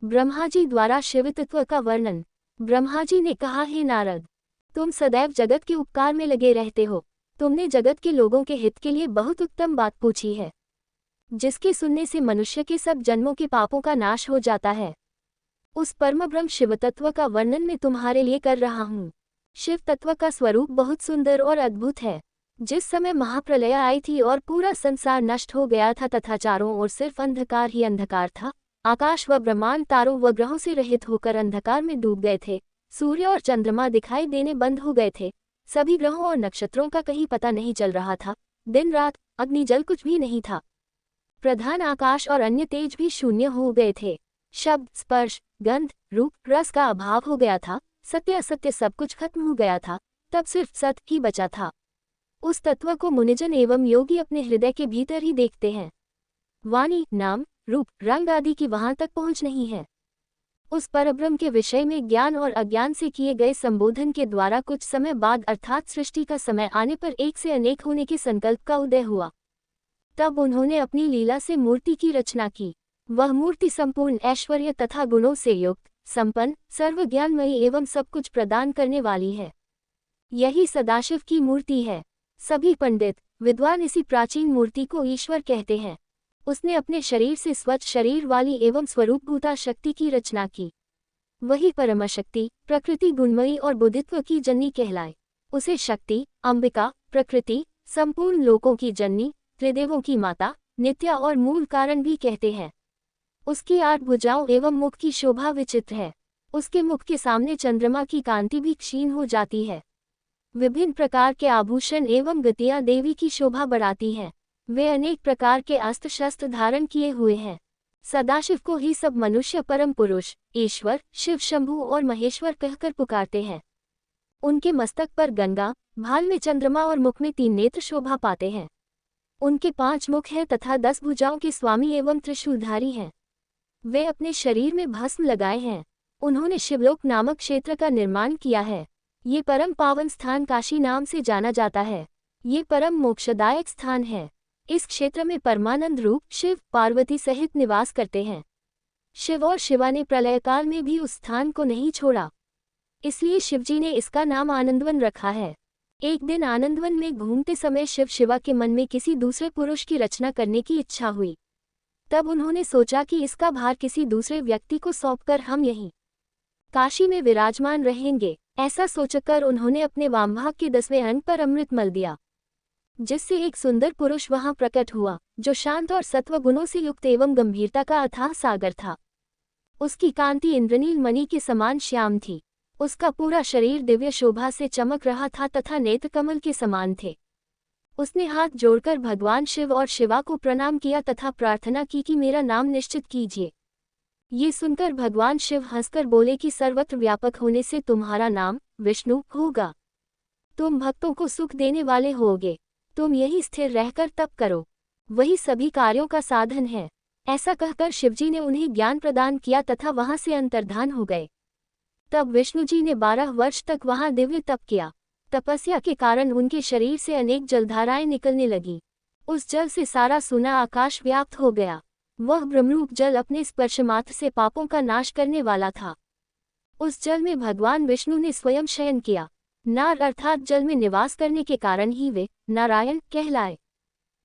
ब्रह्मा जी द्वारा शिव तत्व का वर्णन। ब्रह्मा जी ने कहा, हे नारद, तुम सदैव जगत के उपकार में लगे रहते हो। तुमने जगत के लोगों के हित के लिए बहुत उत्तम बात पूछी है, जिसके सुनने से मनुष्य के सब जन्मों के पापों का नाश हो जाता है। उस परम ब्रह्म शिव तत्व का वर्णन मैं तुम्हारे लिए कर रहा हूँ। शिव तत्व का स्वरूप बहुत सुंदर और अद्भुत है। जिस समय महाप्रलय आई थी और पूरा संसार नष्ट हो गया था तथा चारों ओर सिर्फ अंधकार ही अंधकार था, आकाश व ब्रह्मांड तारों व ग्रहों से रहित होकर अंधकार में डूब गए थे। सूर्य और चंद्रमा दिखाई देने बंद हो गए थे। सभी ग्रहों और नक्षत्रों का कहीं पता नहीं चल रहा था। दिन रात, अग्नि जल कुछ भी नहीं था। प्रधान आकाश और अन्य तेज भी शून्य हो गए थे। शब्द, स्पर्श, गंध, रूप, रस का अभाव हो गया था। सत्य असत्य सब कुछ खत्म हो गया था। तब सिर्फ सत्य ही बचा था। उस तत्व को मुनिजन एवं योगी अपने हृदय के भीतर ही देखते हैं। वाणी, नाम, रूप, रंग आदि की वहां तक पहुंच नहीं है। उस परब्रह्म के विषय में ज्ञान और अज्ञान से किए गए संबोधन के द्वारा कुछ समय बाद अर्थात सृष्टि का समय आने पर एक से अनेक होने के संकल्प का उदय हुआ। तब उन्होंने अपनी लीला से मूर्ति की रचना की। वह मूर्ति संपूर्ण ऐश्वर्य तथा गुणों से युक्त, संपन्न, सर्वज्ञानमयी एवं सब कुछ प्रदान करने वाली है। यही सदाशिव की मूर्ति है। सभी पंडित विद्वान इसी प्राचीन मूर्ति को ईश्वर कहते हैं। उसने अपने शरीर से स्वच्छ शरीर वाली एवं स्वरूपभूता शक्ति की रचना की। वही परमशक्ति, प्रकृति गुणमयी और बुद्धित्व की जननी कहलाए। उसे शक्ति, अंबिका, प्रकृति, संपूर्ण लोकों की जननी, त्रिदेवों की माता, नित्या और मूल कारण भी कहते हैं। उसकी 8 भुजाओं एवं मुख की शोभा विचित्र है। उसके मुख के सामने चंद्रमा की कांति भी क्षीण हो जाती है। विभिन्न प्रकार के आभूषण एवं गतियां देवी की शोभा बढ़ाती हैं। वे अनेक प्रकार के अस्त्र शस्त्र धारण किए हुए हैं। सदाशिव को ही सब मनुष्य परम पुरुष, ईश्वर, शिव शंभु और महेश्वर कहकर पुकारते हैं। उनके मस्तक पर गंगा, भाल में चंद्रमा और मुख में 3 नेत्र शोभा पाते हैं। उनके 5 मुख हैं तथा 10 भुजाओं के स्वामी एवं त्रिशूलधारी हैं। वे अपने शरीर में भस्म लगाए हैं। उन्होंने शिवलोक नामक क्षेत्र का निर्माण किया है। ये परम पावन स्थान काशी नाम से जाना जाता है। ये परम मोक्षदायक स्थान है। इस क्षेत्र में परमानंद रूप शिव पार्वती सहित निवास करते हैं। शिव और शिवा ने प्रलयकाल में भी उस स्थान को नहीं छोड़ा, इसलिए शिवजी ने इसका नाम आनंदवन रखा है। एक दिन आनंदवन में घूमते समय शिव शिवा के मन में किसी दूसरे पुरुष की रचना करने की इच्छा हुई। तब उन्होंने सोचा कि इसका भार किसी दूसरे व्यक्ति को सौंपकर हम यहीं काशी में विराजमान रहेंगे। ऐसा सोचकर उन्होंने अपने वामभाग के 10वें अंग पर अमृत मल दिया, जिससे एक सुंदर पुरुष वहां प्रकट हुआ, जो शांत और सत्व गुणों से युक्त एवं गंभीरता का अथाह सागर था। उसकी कांति इंद्रनील मणि के समान श्याम थी। उसका पूरा शरीर दिव्य शोभा से चमक रहा था तथा नेत्र कमल के समान थे। उसने हाथ जोड़कर भगवान शिव और शिवा को प्रणाम किया तथा प्रार्थना की कि मेरा नाम निश्चित कीजिए। ये सुनकर भगवान शिव हंसकर बोले कि सर्वत्र व्यापक होने से तुम्हारा नाम विष्णु होगा। तुम भक्तों को सुख देने वाले होगे। तुम यही स्थिर रहकर तप करो, वही सभी कार्यों का साधन है। ऐसा कहकर शिवजी ने उन्हें ज्ञान प्रदान किया तथा वहां से अंतर्धान हो गए। तब विष्णुजी ने 12 वर्ष तक वहां दिव्य तप किया। तपस्या के कारण उनके शरीर से अनेक जलधाराएं निकलने लगी। उस जल से सारा सुना आकाश व्याप्त हो गया। वह ब्रह्मरूप जल अपने स्पर्श मात्र से पापों का नाश करने वाला था। उस जल में भगवान विष्णु ने स्वयं शयन किया। नार अर्थात जल में निवास करने के कारण ही वे नारायण कहलाए।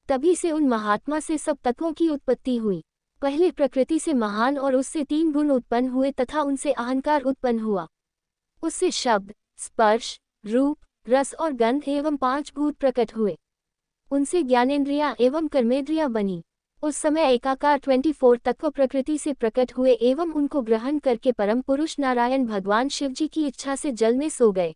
तभी से उन महात्मा से सब तत्वों की उत्पत्ति हुई। पहले प्रकृति से महान और उससे 3 गुण उत्पन्न हुए तथा उनसे अहंकार उत्पन्न हुआ। उससे शब्द, स्पर्श, रूप, रस और गंध एवं 5 भूत प्रकट हुए। उनसे ज्ञानेंद्रियां एवं कर्मेंद्रियां बनी। उस समय एकाकार 24 तत्व प्रकृति से प्रकट हुए एवं उनको ग्रहण करके परम पुरुष नारायण भगवान शिवजी की इच्छा से जल में सो गए।